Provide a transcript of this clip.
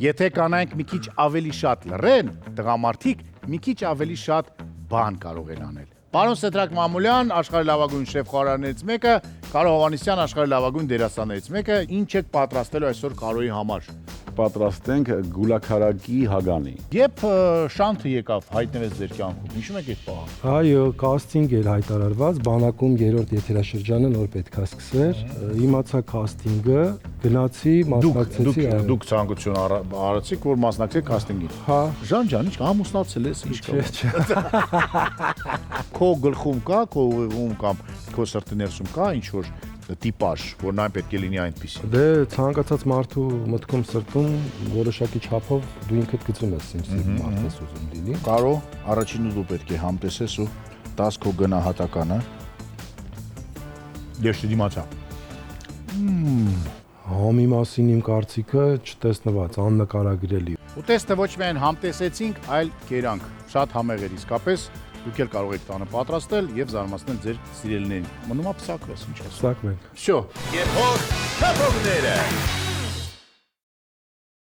Եթե կանայք մի քիչ ավելի շատ լռեն, տղամարդիկ մի քիչ ավելի շատ բան կարող են անել։ Պարոն Սեդրակ Մամուլյան, աշխարհի լավագույն շեֆ-խորհրդներից մեկը, Կարո Հովհաննիսյան, աշխարհի լավագույն դերասաններից մեկը, ինչ եք պատրաստելու այսօր Կարոյի համար։ Պատրաստենք գուլաքարակի հագանի։ Երբ Շանթը եկավ, հայտնվեց ձեր կյանքում, հիշում եք այդ պահը։ Այո, կաստինգ էր հայտարարված, բանակում 3-րդ եթերաշրջանը նոր պետք է սկսեր։ Իմացա կաստինգը, գնացի, մասնակցեցի։ Դուք ցանկություն արեցիք, որ մասնակցեք կաստինգին։ Հա, Ժան ջան, ինչ ամուսնացել ես, ինչ կա։ չէ։ Քո գլխում կա, քո ուղեղում կամ քո սրտի ներսում կա ինչ որ տիպաժ, որն այն պետք է լինի այնպեսի։ Դե ցանկացած մարդու մտքում սրտում որոշակի չափով դու ինքդ գծում ես ինչ մարդ ես ուզում լինի։ Կարո, առաջինը դու պետք է համտեսես ու տաս քո գնահատականը։ Ես դիմացա։ Համի մասին իմ կարծիքը չտեսնված, աննկարագրելի։ Ուտեստը ոչ միայն համտեսեցինք, այլ կերանք։ Շատ համեղ էր իսկապես։ Դուք էլ կարող եք տանը պատրաստել եւ զարմացնել ձեր սիրելիներին։ Մնում է պսակվես, ինչ ասեմ։ Սակմենք։ Всё։ Եփող թափողները